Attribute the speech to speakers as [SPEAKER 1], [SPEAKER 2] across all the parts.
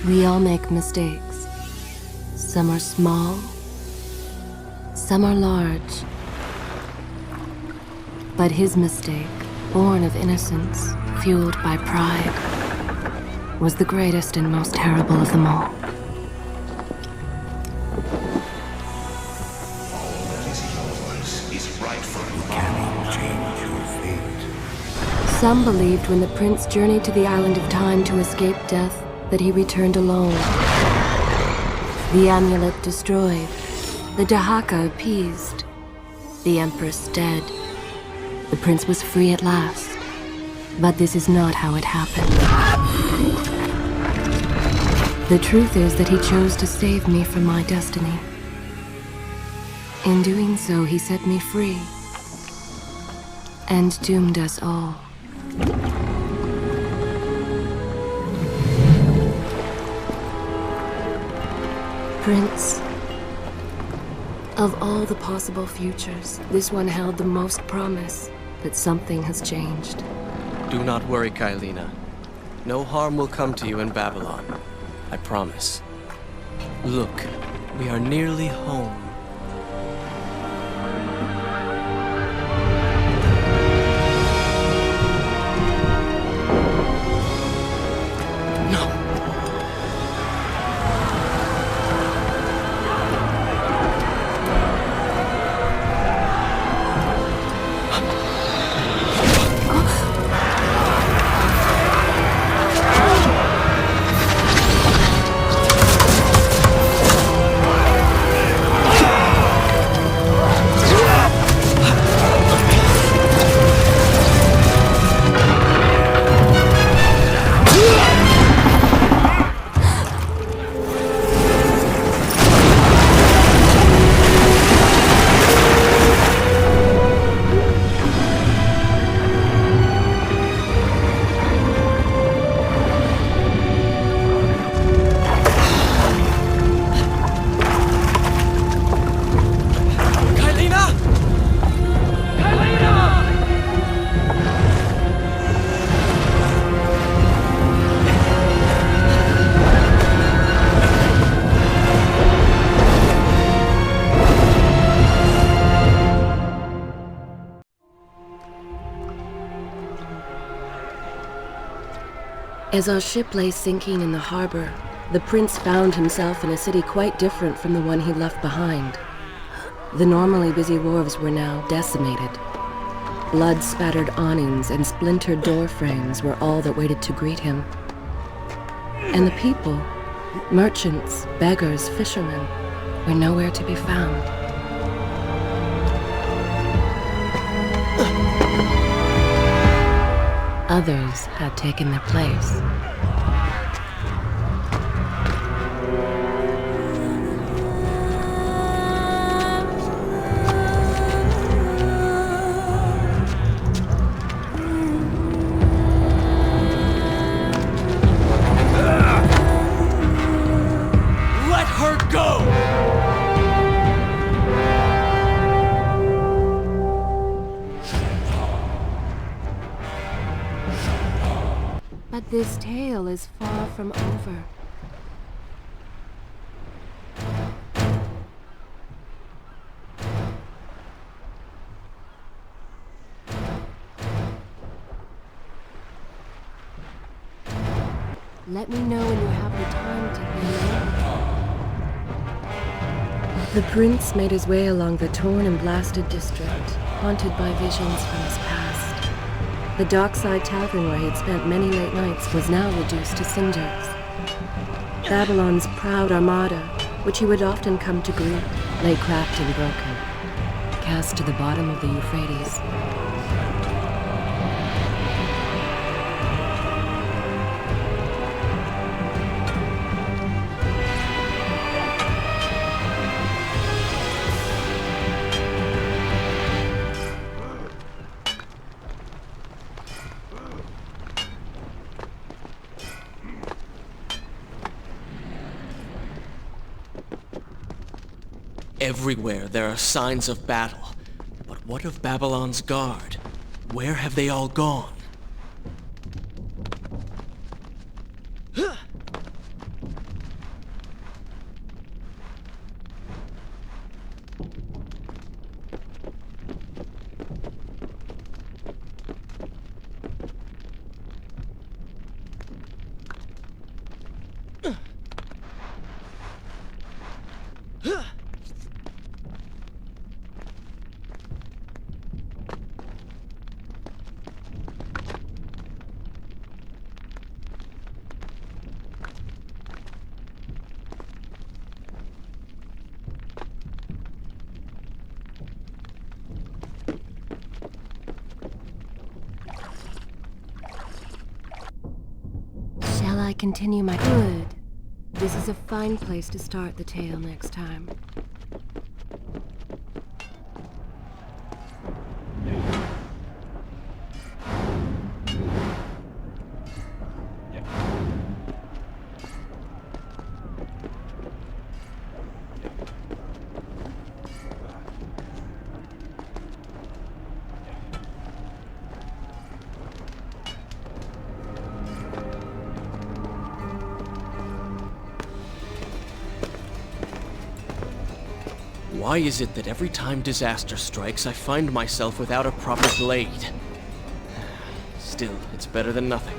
[SPEAKER 1] We all make mistakes. Some are small, some are large. But his mistake, born of innocence, fueled by pride, was the greatest and most terrible of them all. Some believed when the prince journeyed to the island of time to escape death that he returned alone. The amulet destroyed, the Dahaka appeased, the empress dead. The prince was free at last. But this is not how it happened. The truth is that he chose to save me from my destiny. In doing so, he set me free and doomed us all. Prince, of all the possible futures, this one held the most promise that something has changed.
[SPEAKER 2] Do not worry, Kailina. No harm will come to you in Babylon. I promise. Look, we are nearly home.
[SPEAKER 1] As our ship lay sinking in the harbor, the prince found himself in a city quite different from the one he left behind. The normally busy wharves were now decimated. Blood-spattered awnings and splintered door frames were all that waited to greet him. And the people, merchants, beggars, fishermen, were nowhere to be found. Others had taken their place.
[SPEAKER 2] Let her go!
[SPEAKER 1] But this tale is far from over. Let me know when you have the time to hear. The prince made his way along the torn and blasted district, haunted by visions from his past. The dockside tavern where he had spent many late nights was now reduced to cinders. Babylon's proud armada, which he would often come to greet, lay cracked and broken, cast to the bottom of the Euphrates.
[SPEAKER 2] Everywhere there are signs of battle. But what of Babylon's guard? Where have they all gone?
[SPEAKER 1] I continue my... Good. This is a fine place to start the tale next time.
[SPEAKER 2] Why is it that every time disaster strikes, I find myself without a proper blade? Still, it's better than nothing.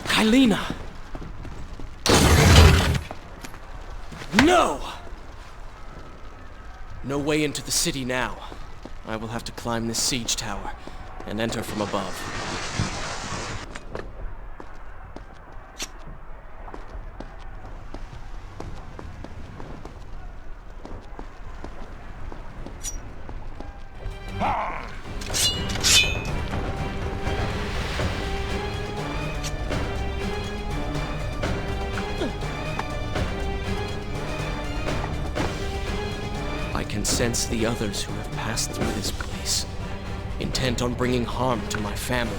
[SPEAKER 2] Kylina! No! No way into the city now. I will have to climb this siege tower and enter from above. I can sense the others who have passed through this place, intent on bringing harm to my family.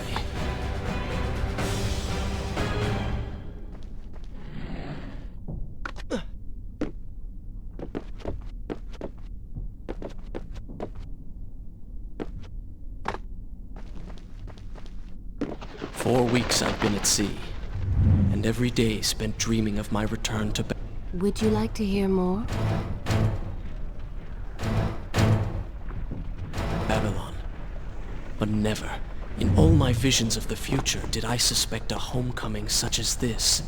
[SPEAKER 2] For 4 weeks I've been at sea, and every day spent dreaming of my return to
[SPEAKER 1] Would you like to hear more?
[SPEAKER 2] Babylon. But never, in all my visions of the future, did I suspect a homecoming such as this.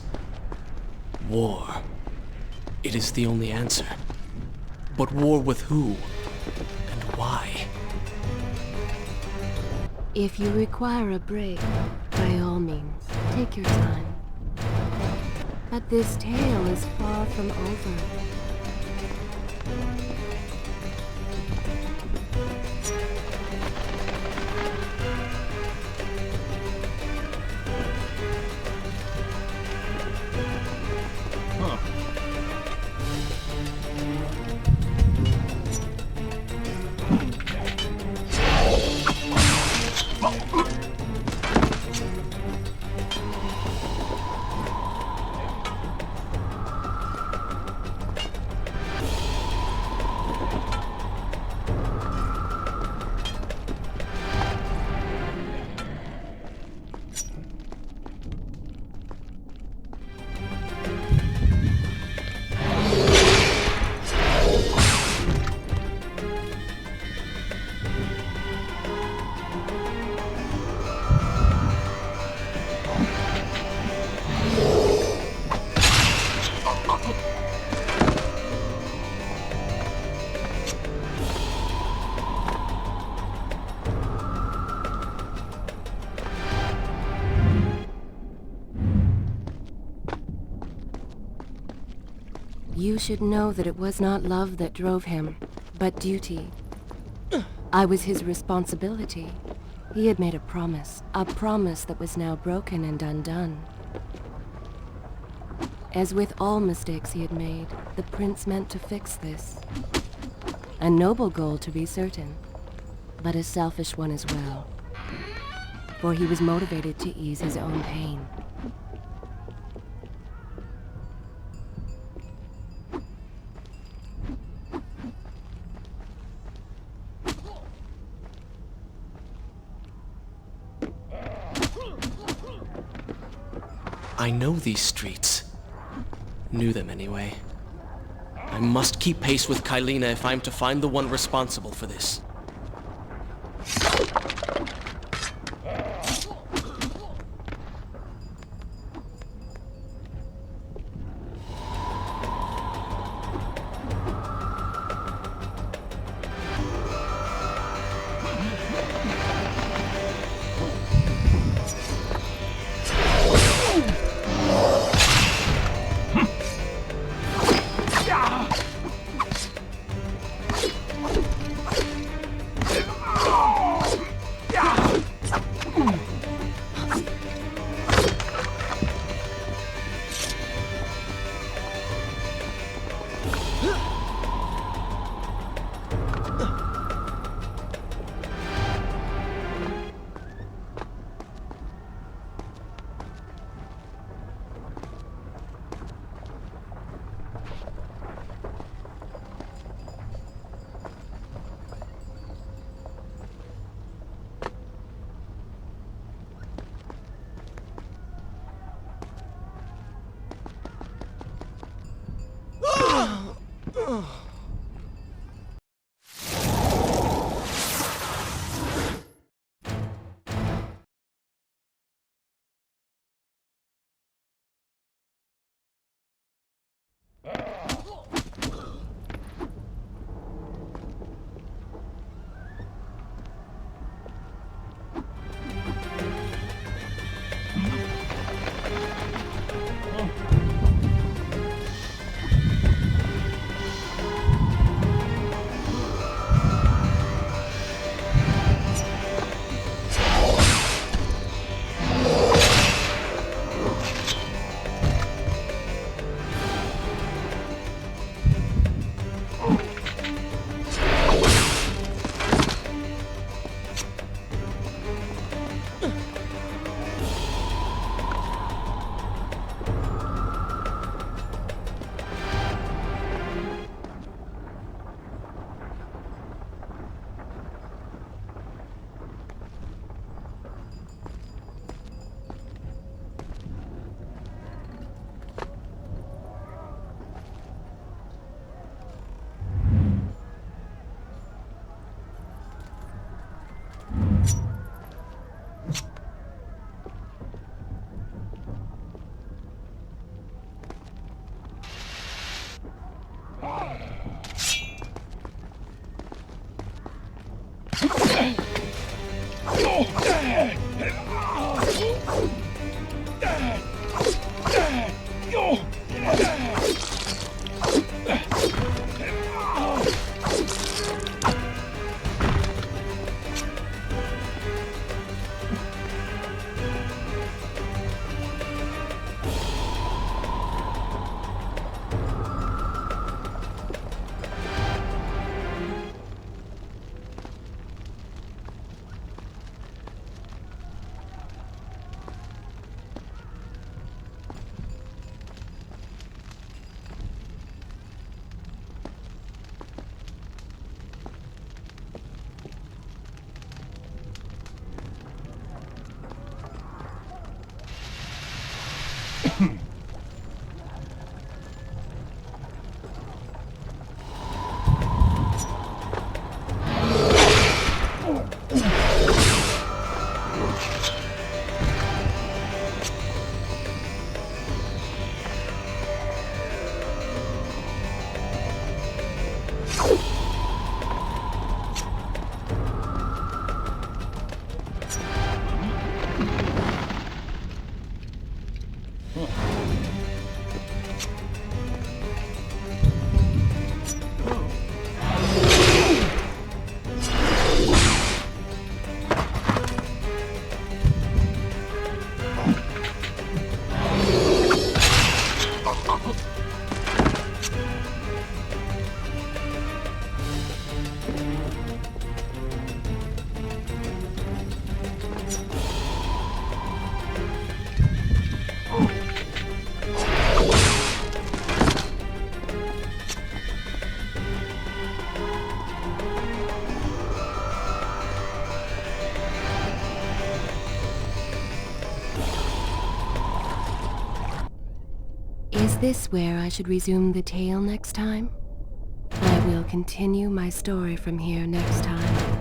[SPEAKER 2] War. It is the only answer. But war with who? And why?
[SPEAKER 1] If you require a break, by all means, take your time. But this tale is far from over. You should know that it was not love that drove him, but duty. I was his responsibility. He had made a promise that was now broken and undone. As with all mistakes he had made, the prince meant to fix this. A noble goal, to be certain, but a selfish one as well. For he was motivated to ease his own pain.
[SPEAKER 2] I know these streets. Knew them anyway. I must keep pace with Kylina if I'm to find the one responsible for this.
[SPEAKER 1] Is this where I should resume the tale next time? I will continue my story from here next time.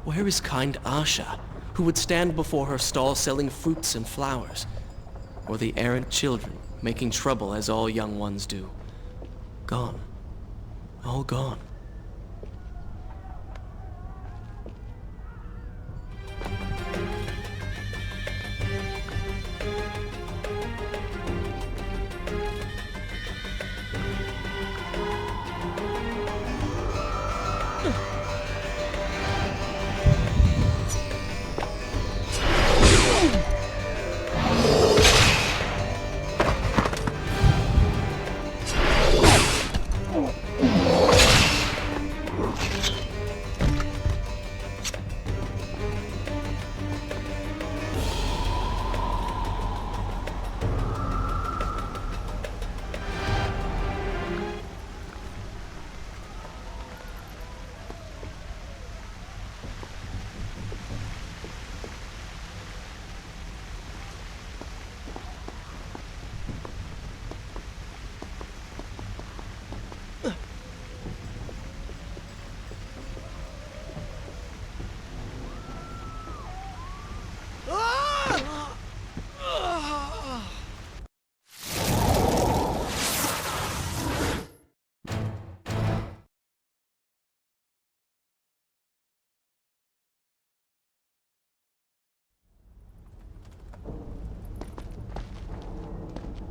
[SPEAKER 2] Where is kind Asha, who would stand before her stall selling fruits and flowers? Or the errant children, making trouble as all young ones do? Gone. All gone.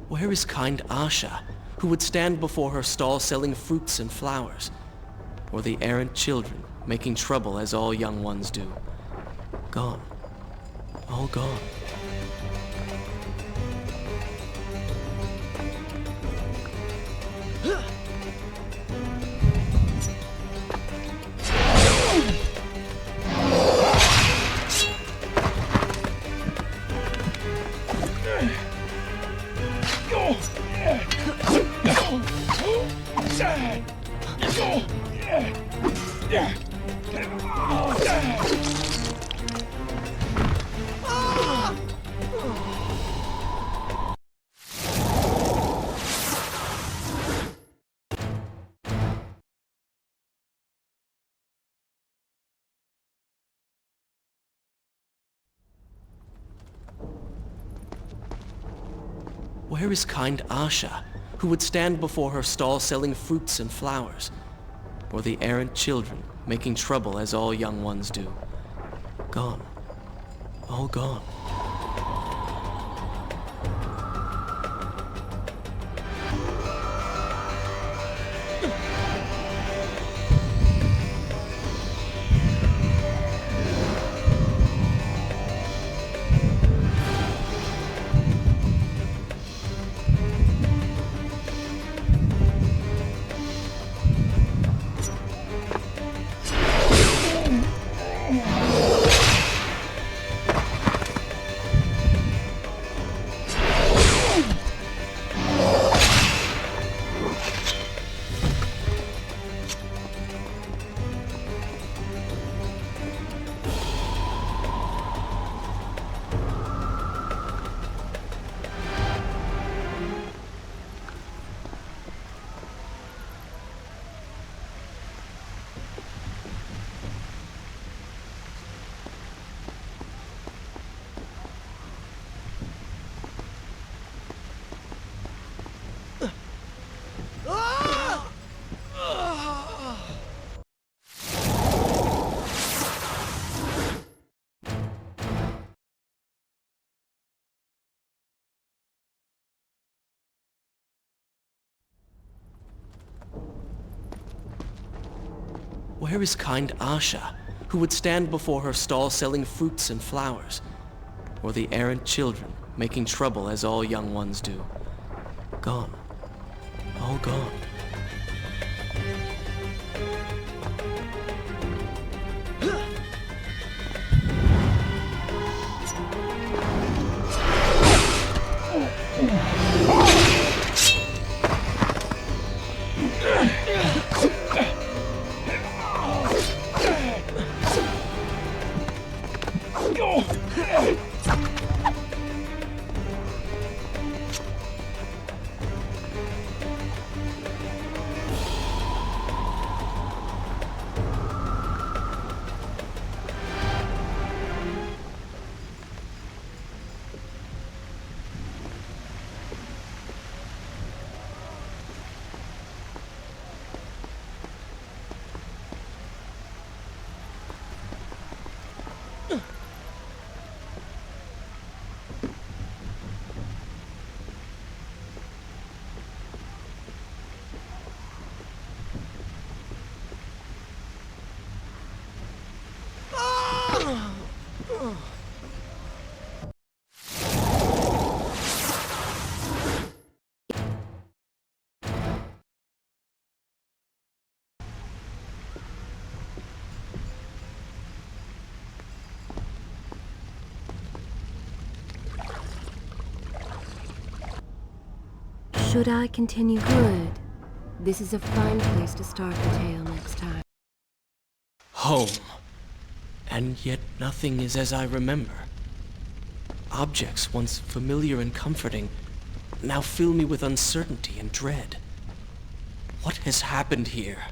[SPEAKER 2] Where is kind Asha, who would stand before her stall selling fruits and flowers? Or the errant children, making trouble as all young ones do? Gone. All gone. Where is kind Asha, who would stand before her stall selling fruits and flowers? Or the errant children, making trouble as all young ones do? Gone. All gone. Where is kind Asha, who would stand before her stall selling fruits and flowers? Or the errant children, making trouble as all young ones do? Gone. All gone.
[SPEAKER 1] Should I continue? Good. This is a fine place to start the tale next time.
[SPEAKER 2] Home. And yet nothing is as I remember. Objects once familiar and comforting now fill me with uncertainty and dread. What has happened here?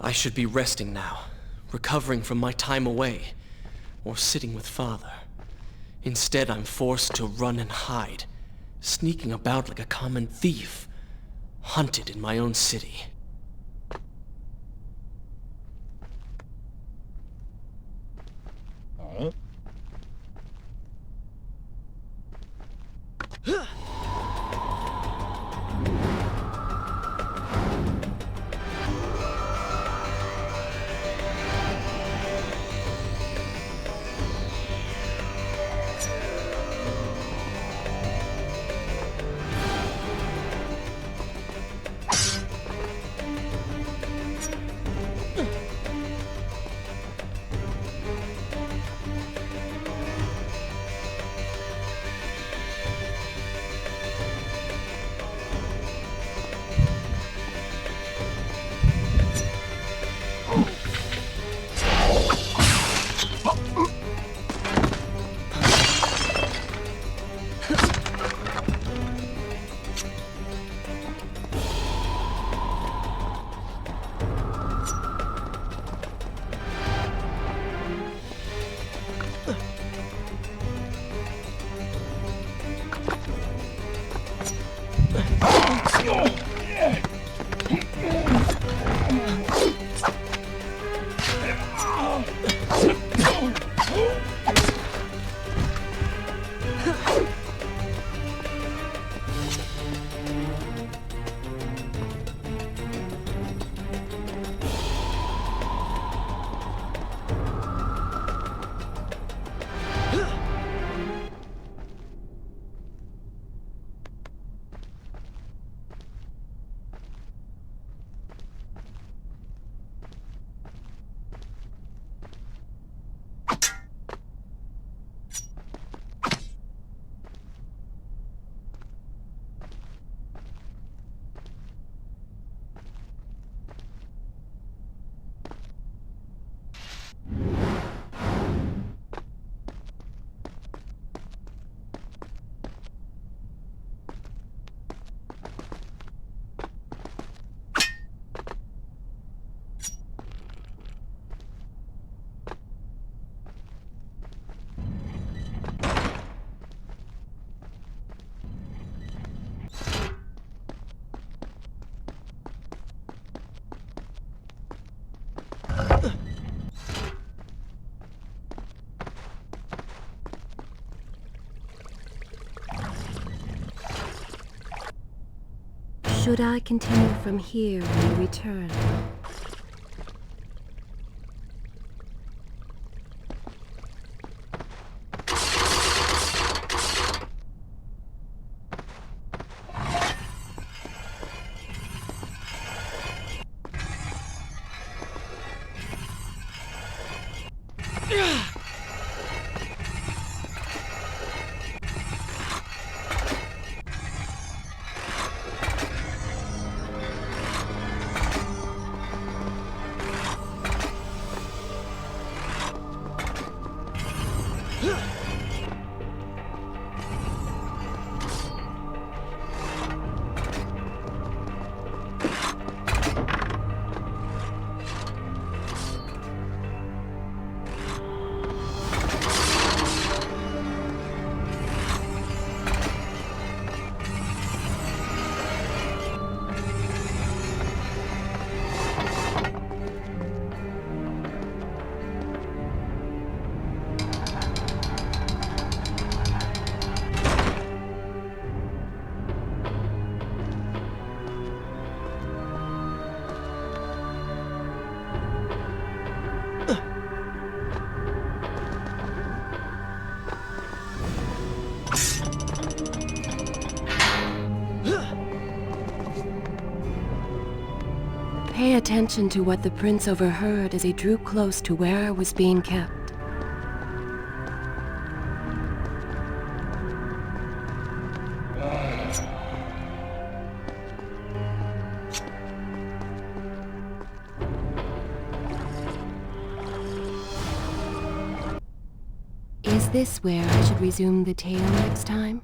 [SPEAKER 2] I should be resting now, recovering from my time away, or sitting with Father. Instead, I'm forced to run and hide, sneaking about like a common thief, hunted in my own city.
[SPEAKER 1] Should I continue from here when we return? Pay attention to what the prince overheard as he drew close to where I was being kept. Is this where I should resume the tale next time?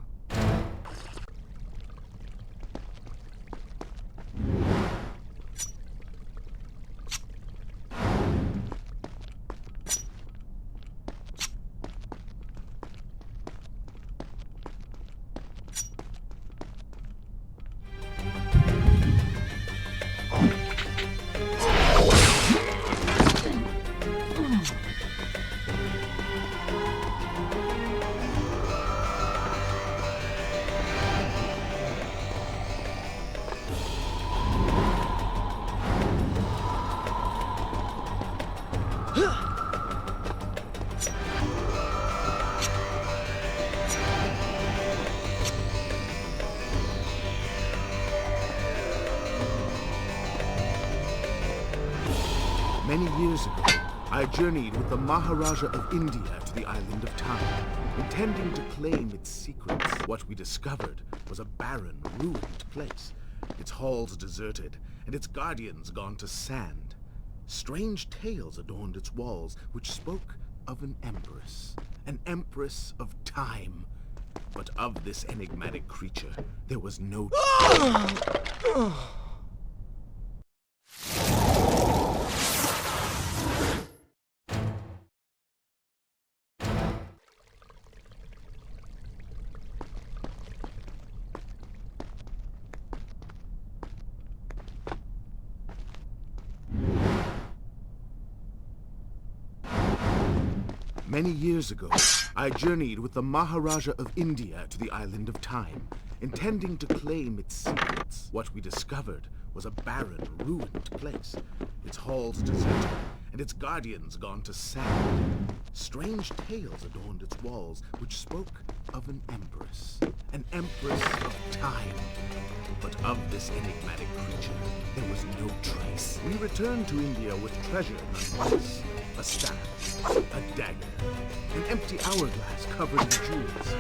[SPEAKER 3] Many years ago, I journeyed with the Maharaja of India to the island of Time, intending to claim its secrets. What we discovered was a barren, ruined place, its halls deserted, and its guardians gone to sand. Strange tales adorned its walls, which spoke of an empress of time. But of this enigmatic creature, there was no... Many years ago, I journeyed with the Maharaja of India to the island of Time, intending to claim its secrets. What we discovered was a barren, ruined place, its halls deserted, and its guardians gone to sand. Strange tales adorned its walls, which spoke of an empress of time. But of this enigmatic creature, there was no trace. We returned to India with treasure nonetheless. A staff, a dagger, an empty hourglass covered in jewels,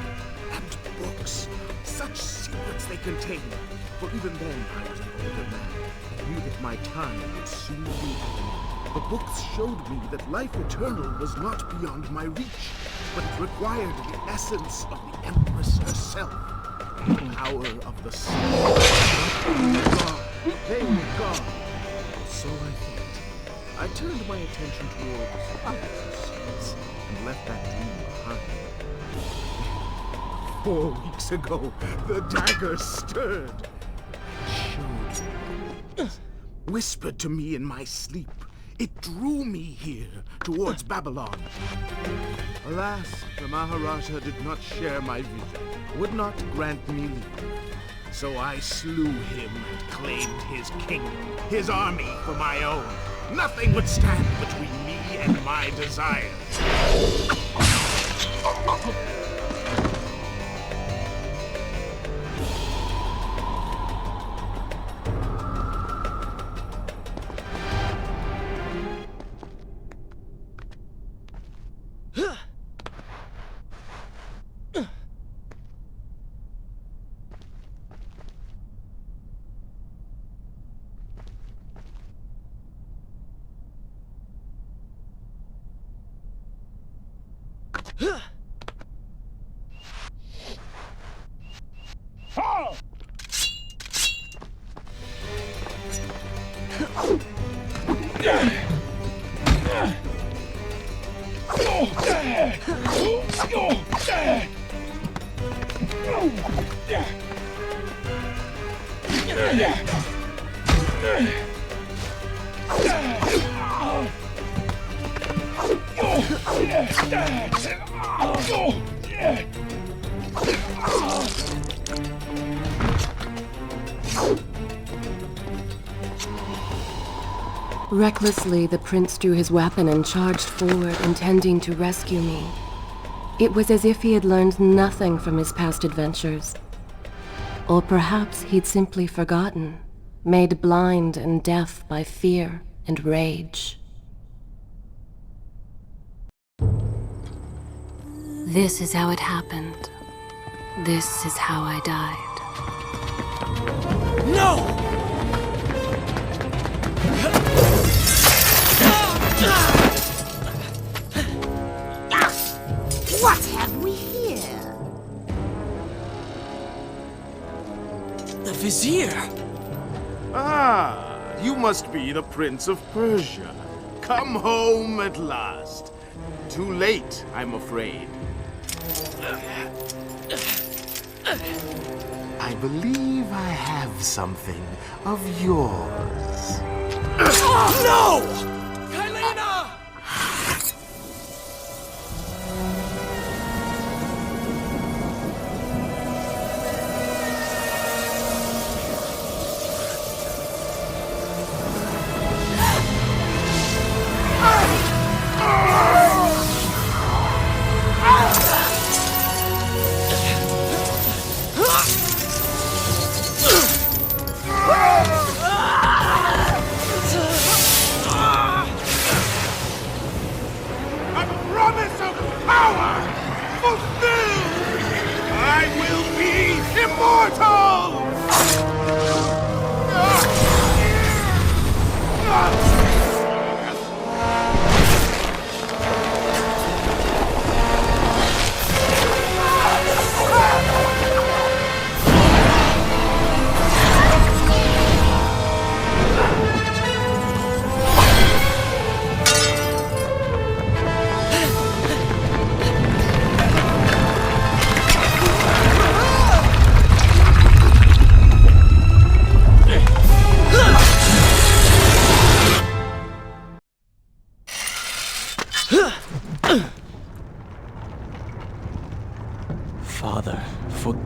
[SPEAKER 3] and books. Such secrets they contained. For even then, I was an older man, and knew that my time would soon be at an end. The books showed me that life eternal was not beyond my reach, but it required the essence of the Empress herself. The power of the soul. God, they were gone. So I thought. I turned my attention towards other secrets and left that dream behind. 4 weeks ago, the dagger stirred and showed me, whispered to me in my sleep. It drew me here, towards Babylon. Alas, the Maharaja did not share my vision, would not grant me leave. So I slew him and claimed his kingdom, his army for my own. Nothing would stand between me and my desires.
[SPEAKER 1] Recklessly, the prince drew his weapon and charged forward, intending to rescue me. It was as if he had learned nothing from his past adventures. Or perhaps he'd simply forgotten, made blind and deaf by fear and rage. This is how it happened. This is how I died.
[SPEAKER 2] No!
[SPEAKER 4] What have we here?
[SPEAKER 2] The Vizier!
[SPEAKER 3] Ah, you must be the Prince of Persia. Come home at last. Too late, I'm afraid. I believe I have something of yours.
[SPEAKER 2] No! Kylena!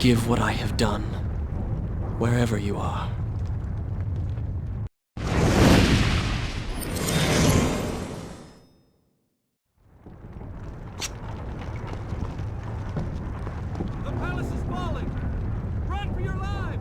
[SPEAKER 2] forgive what I have done, wherever you are.
[SPEAKER 5] The palace is falling! Run for your lives!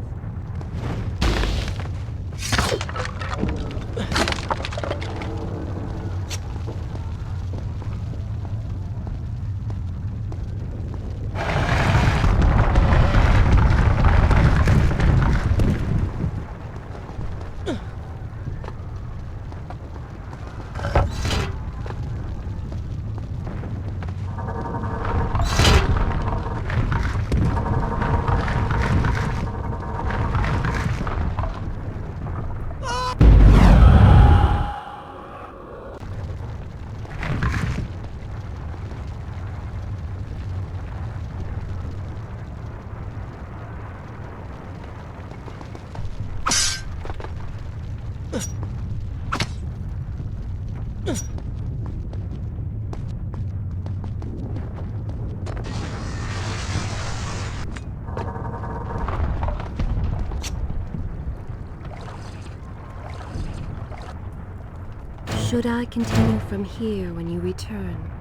[SPEAKER 1] Should I continue from here when you return?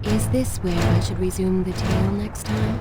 [SPEAKER 1] Is this where I should resume the tale next time?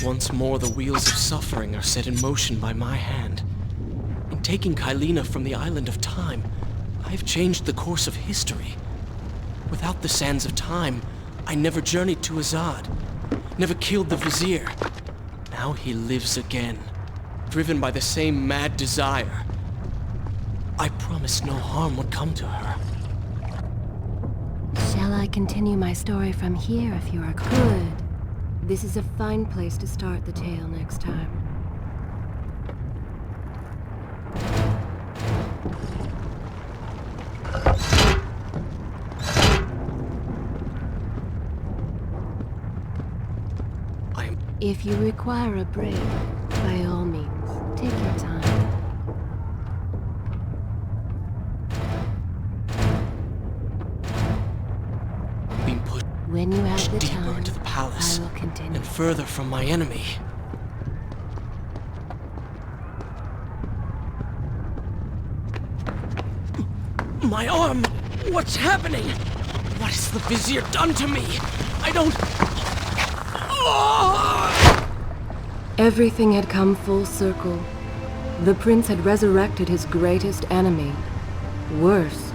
[SPEAKER 2] Once more, the wheels of suffering are set in motion by my hand. In taking Kylina from the island of time, I have changed the course of history. Without the sands of time, I never journeyed to Azad, never killed the Vizier. Now he lives again, driven by the same mad desire. I promised no harm would come to her.
[SPEAKER 1] Shall I continue my story from here if you are good? This is a fine place to start the tale next time. If you require a break, by all means, take your time.
[SPEAKER 2] Being pushed
[SPEAKER 1] When you have the
[SPEAKER 2] deeper
[SPEAKER 1] time,
[SPEAKER 2] into the palace
[SPEAKER 1] I will continue.
[SPEAKER 2] and further from my enemy. My arm! What's happening? What has the Vizier done to me? I don't...
[SPEAKER 1] Everything had come full circle. The prince had resurrected his greatest enemy. Worse,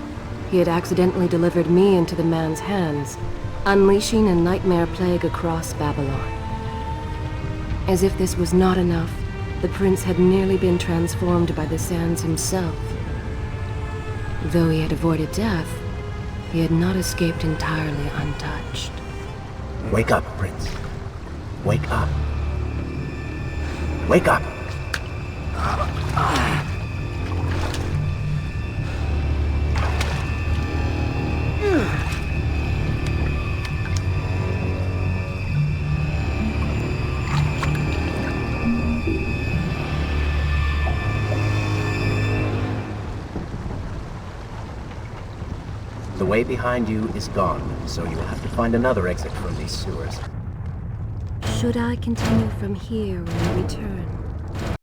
[SPEAKER 1] he had accidentally delivered me into the man's hands, unleashing a nightmare plague across Babylon. As if this was not enough, the prince had nearly been transformed by the sands himself. Though he had avoided death, he had not escaped entirely untouched.
[SPEAKER 6] Wake up, Prince. Wake up. Wake up! The way behind you is gone, so you will have to find another exit from these sewers.
[SPEAKER 1] Should I continue from here when we return?